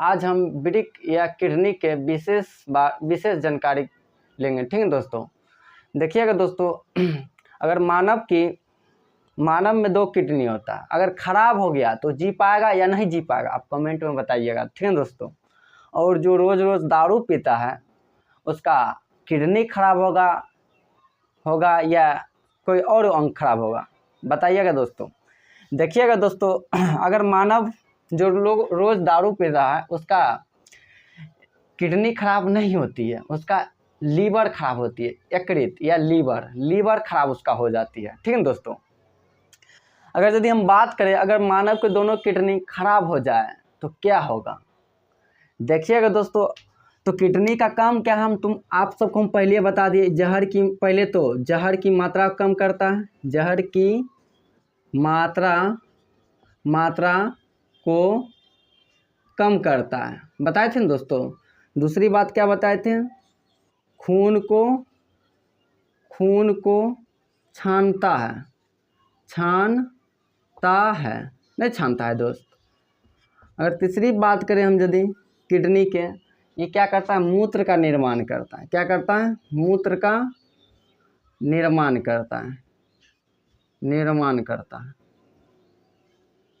आज हम वृक्क या किडनी के विशेष जानकारी लेंगे। ठीक है दोस्तों, देखिएगा दोस्तों, अगर मानव में 2 किडनी होता है, अगर खराब हो गया तो जी पाएगा या नहीं जी पाएगा, आप कमेंट में बताइएगा। ठीक है दोस्तों, और जो रोज़ रोज़ दारू पीता है उसका किडनी खराब होगा या कोई और अंग खराब होगा, बताइएगा दोस्तों। देखिएगा दोस्तों, अगर मानव जो लोग रोज़ दारू पी रहा है उसका किडनी खराब नहीं होती है, उसका लीवर खराब होती है, यकृत या लीवर खराब उसका हो जाती है। ठीक है दोस्तों, अगर यदि हम बात करें अगर मानव के दोनों किडनी खराब हो जाए तो क्या होगा, देखिएगा दोस्तों। तो किडनी का काम क्या है, आप सबको हम पहले बता दिए, जहर की मात्रा कम करता है, जहर की मात्रा को कम करता है, बताए थे ना दोस्तों। दूसरी बात क्या बताए थे, खून को छानता है दोस्त। अगर तीसरी बात करें हम यदि किडनी के, ये क्या करता है, मूत्र का निर्माण करता है। क्या करता है, मूत्र का निर्माण करता है।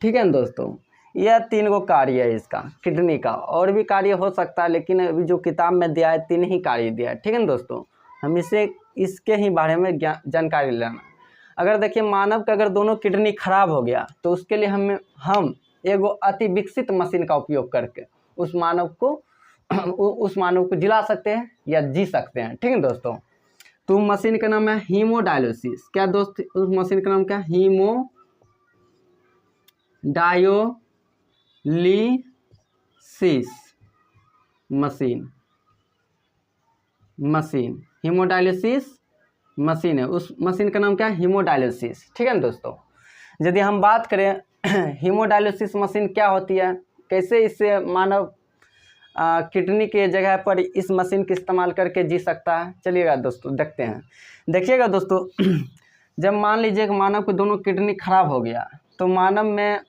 ठीक है ना दोस्तों, यह 3 गो कार्य है इसका, किडनी का। और भी कार्य हो सकता है लेकिन अभी जो किताब में दिया है 3 ही कार्य दिया है। ठीक है ना दोस्तों, हम इसके ही बारे में जानकारी लेना। अगर देखिए मानव का अगर दोनों किडनी खराब हो गया तो उसके लिए हम एगो अति विकसित मशीन का उपयोग करके उस मानव को जिला सकते हैं या जी सकते हैं। ठीक है दोस्तों, तो मशीन का नाम है हीमोडायलिसिस। क्या दोस्त, उस मशीन का नाम क्या है, हीमोडायलिसिस मशीन हीमोडायलिसिस मशीन है, उस मशीन का नाम क्या है, हीमोडायलिसिस। ठीक है ना दोस्तों, यदि हम बात करें हीमोडायलिसिस मशीन क्या होती है, कैसे इससे मानव किडनी के जगह पर इस मशीन का इस्तेमाल करके जी सकता है, चलिएगा दोस्तों देखते हैं। देखिएगा दोस्तों, जब मान लीजिए कि मानव के दोनों किडनी खराब हो गया तो मानव में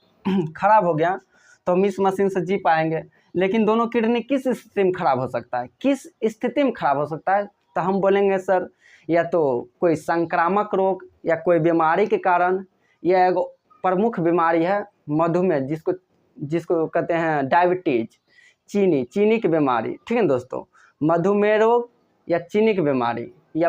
खराब हो गया तो हम इस मशीन से जी पाएंगे। लेकिन दोनों किडनी किस स्थिति में खराब हो सकता है, तो हम बोलेंगे सर या तो कोई संक्रामक रोग या कोई बीमारी के कारण, या एक प्रमुख बीमारी है मधुमेह, जिसको कहते हैं डायबिटीज, चीनी की बीमारी। ठीक है दोस्तों, मधुमेह रोग या चीनी की बीमारी या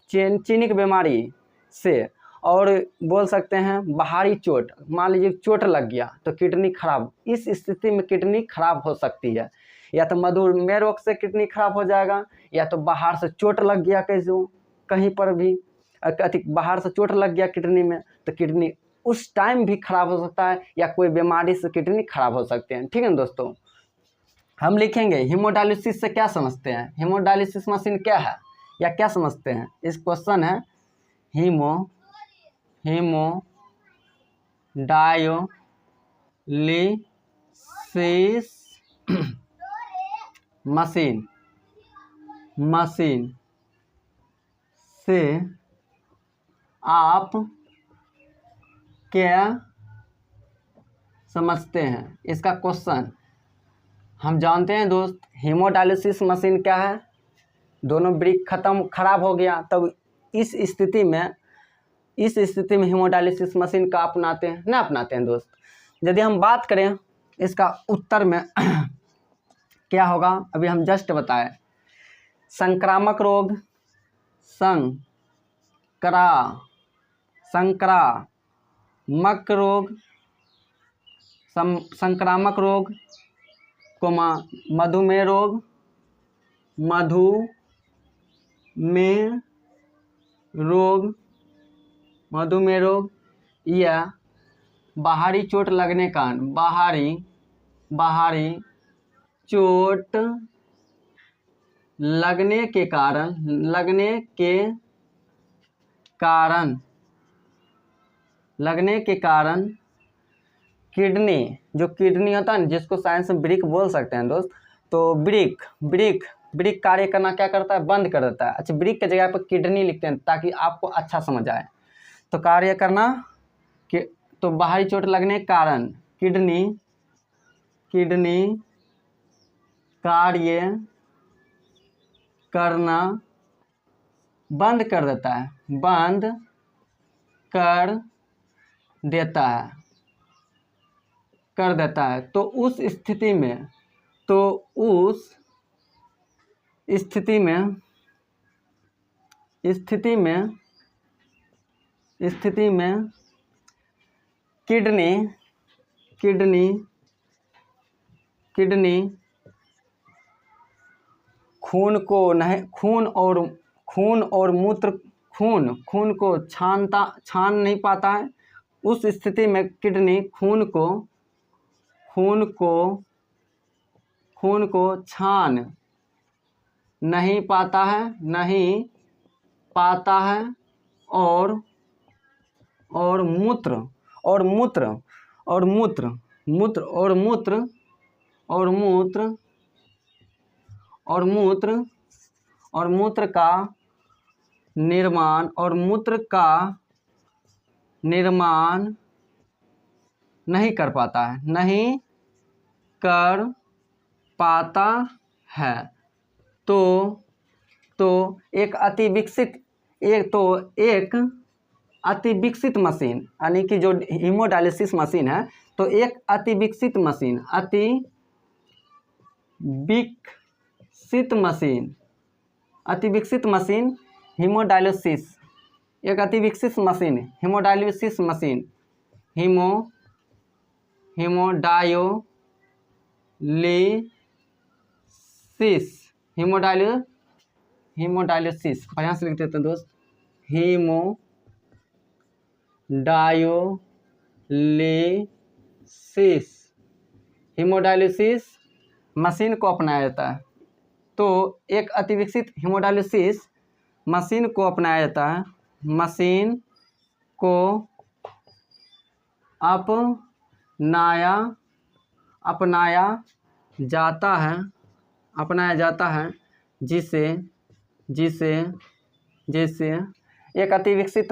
चीनी की बीमारी से, और बोल सकते हैं बाहरी चोट, मान लीजिए चोट लग गया तो किडनी खराब, इस स्थिति में किडनी खराब हो सकती है। या तो मधुमेह रोग से किडनी खराब हो जाएगा, या तो बाहर से चोट लग गया कहीं पर भी बाहर से चोट लग गया किडनी में तो किडनी उस टाइम भी खराब हो सकता है, या कोई बीमारी से किडनी खराब हो सकते हैं। ठीक है दोस्तों, हम लिखेंगे हीमोडायलिसिस से क्या समझते हैं, हीमोडायलिसिस मशीन क्या है या क्या समझते हैं। इस क्वेश्चन है हीमोडायलिसिस मशीन से आप क्या समझते हैं, इसका क्वेश्चन। हम जानते हैं दोस्त, हीमोडायलिसिस मशीन क्या है, दोनों वृक्क खराब हो गया तब इस स्थिति में हीमोडायलिसिस मशीन का अपनाते हैं दोस्त। यदि हम बात करें इसका उत्तर में क्या होगा, अभी हम जस्ट बताएं, संक्रामक रोग, संक्रामक रोग, मधुमेह रोग या बाहरी चोट लगने का चोट लगने के कारण किडनी होता है ना, जिसको साइंस में वृक्क बोल सकते हैं दोस्त, तो वृक्क कार्य करना क्या करता है, बंद कर देता है। अच्छा, वृक्क के जगह पर किडनी लिखते हैं ताकि आपको अच्छा समझ आए। तो कार्य करना तो बाहरी चोट लगने के कारण किडनी कार्य करना बंद कर देता है, बंद कर देता है, कर देता है। तो उस स्थिति में, तो उस स्थिति में, स्थिति में, स्थिति में किडनी, किडनी, किडनी खून को नहीं, खून और मूत्र, खून को छान नहीं पाता है। उस स्थिति में किडनी खून को छान नहीं पाता है, नहीं पाता है, और मूत्र और मूत्र और मूत्र मूत्र और मूत्र और मूत्र और मूत्र और मूत्र का निर्माण, और मूत्र का निर्माण नहीं कर पाता है, नहीं कर पाता है। तो एक अति विकसित मशीन, यानी कि जो हीमोडायलिसिस मशीन है, तो एक अति विकसित मशीन, अति विकसित मशीन हीमोडायलिसिस, एक अति विकसित मशीन हीमोडायलिसिस मशीन, हीमोडायलिसिस, बढ़िया से लिख देते हैं दोस्त, हीमोडायलिसिस मशीन को अपनाया जाता है। तो एक अति विकसित हीमोडायलिसिस मशीन को अपनाया जाता है, मशीन को अपनाया जाता है, जिसे एक अति विकसित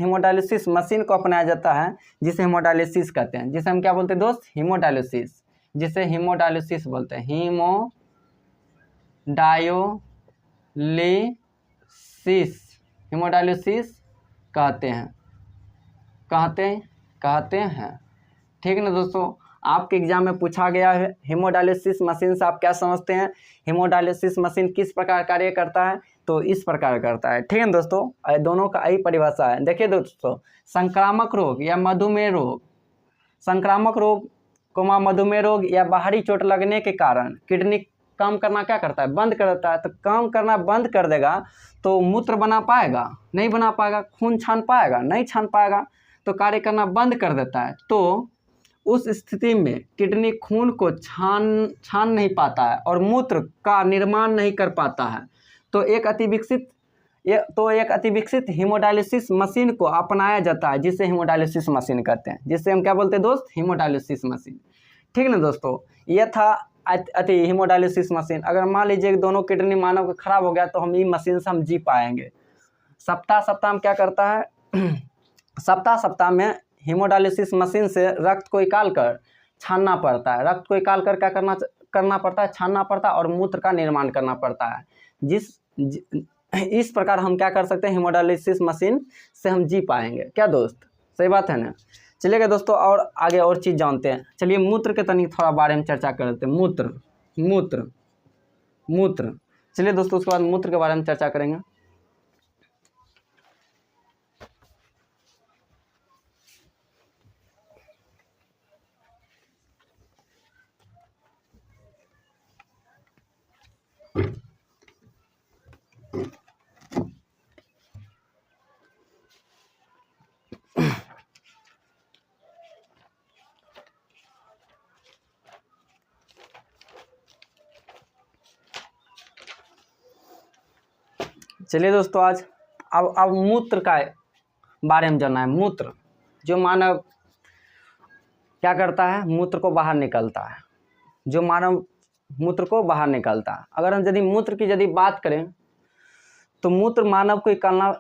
हीमोडायलिसिस मशीन को अपनाया जाता है, जिसे हीमोडायलिसिस कहते हैं, जिसे हम क्या बोलते हैं दोस्त, हीमोडायलिसिस, जिसे हीमोडायलिसिस बोलते हैं, हीमोडायलिसिस कहते हैं। ठीक है ना दोस्तों, आपके एग्जाम में पूछा गया है हीमोडायलिसिस मशीन से आप क्या समझते हैं, हीमोडायलिसिस मशीन किस प्रकार कार्य करता है, तो इस प्रकार करता है। ठीक है दोस्तों, दोनों का यही परिभाषा है। देखिए दोस्तों, संक्रामक रोग या मधुमेह रोग, संक्रामक रोग मधुमेह रोग या बाहरी चोट लगने के कारण किडनी काम करना क्या करता है, बंद कर देता है। तो काम करना बंद कर देगा तो मूत्र बना पाएगा, नहीं बना पाएगा, खून छान पाएगा, नहीं छान पाएगा, तो कार्य करना बंद कर देता है। तो उस स्थिति में किडनी खून को छान नहीं पाता है और मूत्र का निर्माण नहीं कर पाता है। तो एक अति विकसित हीमोडायलिसिस मशीन को अपनाया जाता है, जिसे हीमोडायलिसिस मशीन कहते हैं, जिसे हम क्या बोलते हैं दोस्त, हीमोडायलिसिस मशीन। ठीक है ना दोस्तों, यह था अति हीमोडायलिसिस मशीन। अगर मान लीजिए दोनों किडनी मानव का खराब हो गया तो हम ये मशीन से हम जी पाएंगे। सप्ताह में क्या करता है, सप्ताह में हीमोडायलिसिस मशीन से रक्त को निकाल कर छानना पड़ता है, रक्त को निकाल कर क्या करना पड़ता है, छानना पड़ता है, और मूत्र का निर्माण करना पड़ता है। इस प्रकार हम क्या कर सकते हैं, हीमोडायलिसिस मशीन से हम जी पाएंगे। क्या दोस्त, सही बात है ना। चलिएगा दोस्तों, और आगे और चीज़ जानते हैं। चलिए मूत्र के तनिक थोड़ा बारे में चर्चा करते हैं। मूत्र चलिए दोस्तों, उसके बाद मूत्र के बारे में चर्चा करेंगे। चलिए दोस्तों, आज अब मूत्र का बारे में जानना है। मूत्र, जो मानव क्या करता है, मूत्र को बाहर निकलता है, जो मानव मूत्र को बाहर निकलता है। अगर हम यदि मूत्र की यदि बात करें तो मूत्र मानव को निकालना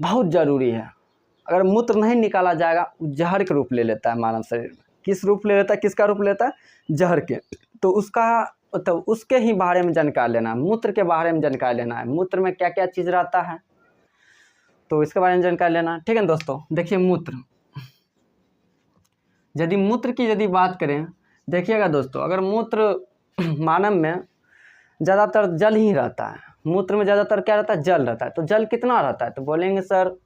बहुत ज़रूरी है। अगर मूत्र नहीं निकाला जाएगा, जहर के रूप ले लेता है मानव शरीर में। किस रूप ले लेता है, किसका रूप लेता है, जहर के। तो उसके ही बारे में जानकारी लेना है, मूत्र के बारे में जानकारी लेना है, मूत्र में क्या क्या चीज़ रहता है तो इसके बारे में जानकारी लेना है। ठीक है दोस्तों, देखिए मूत्र, यदि मूत्र की यदि बात करें, देखिएगा दोस्तों, अगर मूत्र मानव में ज़्यादातर जल ही रहता है, मूत्र में ज़्यादातर क्या रहता है, जल रहता है। तो जल कितना रहता है, तो बोलेंगे सर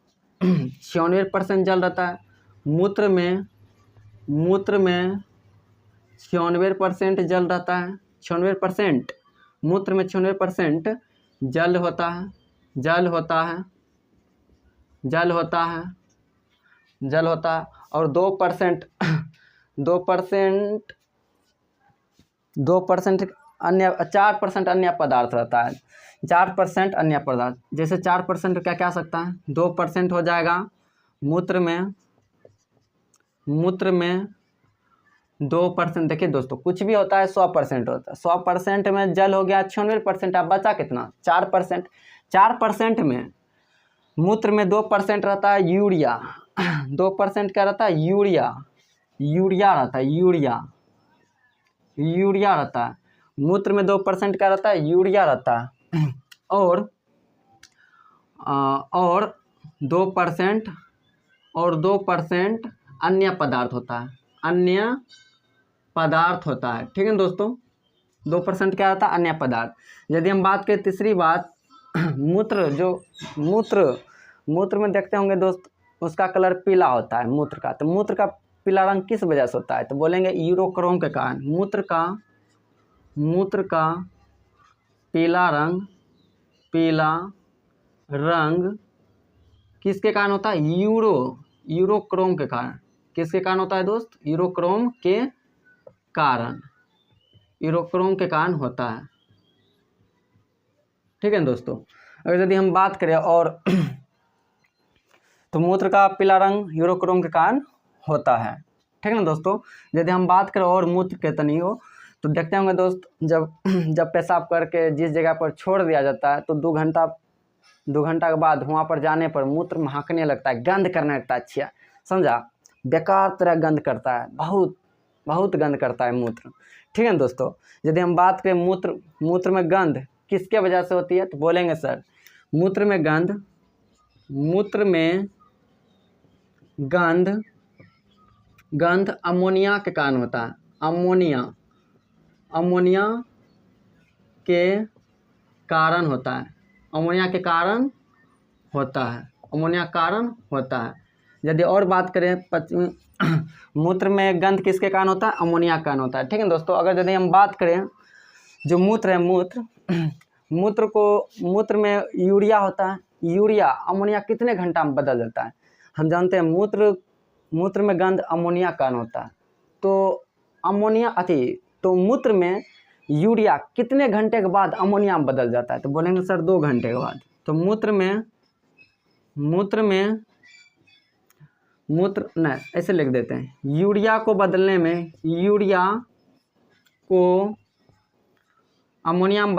96% जल रहता है। मूत्र में 96% जल रहता है, 96%, मूत्र में 96% जल होता है, जल होता है, जल होता है, जल होता है। और 2% 2% अन्य, 4% अन्य पदार्थ रहता है, 4% अन्य पदार्थ। जैसे 4% क्या क्या आ सकता है, 2% हो जाएगा मूत्र में 2%। देखिए दोस्तों, कुछ भी होता है 100% होता है, 100% में जल हो गया 96%, अब बचा कितना, 4%। 4% में मूत्र में 2% रहता है यूरिया, 2% क्या रहता है, यूरिया, यूरिया रहता है, यूरिया, यूरिया रहता है। मूत्र में 2% क्या रहता है, यूरिया रहता है। और 2% अन्य पदार्थ होता है, अन्य पदार्थ होता है। ठीक है दोस्तों, 2% क्या रहता है, अन्य पदार्थ। यदि हम बात करें तीसरी बात, मूत्र में देखते होंगे दोस्त, उसका कलर पीला होता है मूत्र का। तो मूत्र का पीला रंग किस वजह से होता है, तो बोलेंगे यूरोक्रोम के कारण। मूत्र का पीला रंग किसके कारण होता है, यूरोक्रोम के कारण। किसके कारण होता है दोस्त, यूरोक्रोम के कारण, यूरोक्रोम के कारण होता है। ठीक है दोस्तों, अगर यदि हम बात करें और तो मूत्र का पीला रंग यूरोक्रोम के कारण होता है। ठीक है ना दोस्तों, यदि हम बात करें और मूत्र के तनी हो, तो देखते होंगे दोस्त, जब पेशाब करके जिस जगह पर छोड़ दिया जाता है, तो 2 घंटा के बाद वहाँ पर जाने पर मूत्र महकने लगता है, गंध करने लगता है, अच्छा समझा, बेकार तरह गंध करता है, बहुत गंध करता है मूत्र। ठीक है दोस्तों, यदि हम बात करें मूत्र में गंध किसके वजह से होती है, तो बोलेंगे सर मूत्र में गंध अमोनिया के कारण होता है, अमोनिया के कारण होता है, अमोनिया के कारण होता है, अमोनिया कारण होता है। यदि और बात करें मूत्र में गंध किसके कारण होता है, अमोनिया के कारण होता है। ठीक है दोस्तों, अगर यदि हम बात करें जो मूत्र है, मूत्र में यूरिया होता है, यूरिया अमोनिया कितने घंटा में बदल जाता है, हम जानते हैं मूत्र में गंध अमोनिया का कारण होता है। तो मूत्र में यूरिया कितने घंटे के बाद अमोनिया में बदल जाता है, तो बोलेंगे सर 2 घंटे के बाद। तो ऐसे लिख देते हैं, यूरिया को अमोनिया में बदलने में यूरिया को अमोनिया में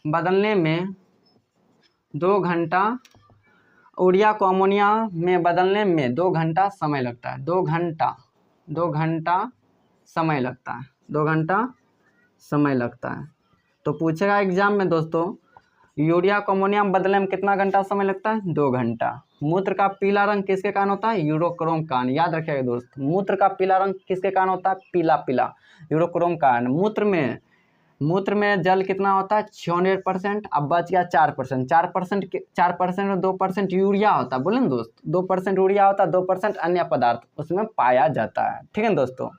बदलने में 2 घंटा, यूरिया को अमोनिया में बदलने में 2 घंटा समय लगता है, 2 घंटा समय लगता है, 2 घंटा समय लगता है। तो पूछेगा एग्जाम में दोस्तों, यूरिया को अमोनिया में बदलने में कितना घंटा समय लगता है, 2 घंटा। मूत्र का पीला रंग किसके कारण होता है, यूरोक्रोम कारण। याद रखिएगा दोस्त, मूत्र का पीला रंग किसके कारण होता है, पीला, यूरोक्रोम कारण। मूत्र में जल कितना होता है, 96%, अब बच गया 4%। 4% और 2% यूरिया होता है, बोले ना दोस्त, 2% यूरिया होता है, 2% अन्य पदार्थ उसमें पाया जाता है। ठीक है दोस्तों,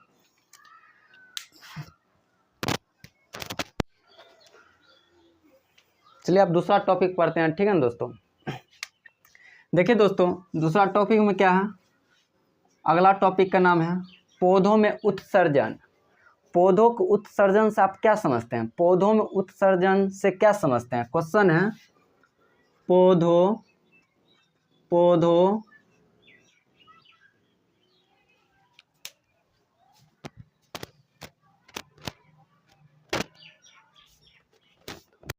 चलिए अब दूसरा टॉपिक पढ़ते हैं। ठीक है दोस्तों, देखिए दोस्तों, दूसरा टॉपिक में क्या है, अगला टॉपिक का नाम है पौधों में उत्सर्जन। पौधों के उत्सर्जन से आप क्या समझते हैं, पौधों में उत्सर्जन से क्या समझते हैं। क्वेश्चन है, पौधों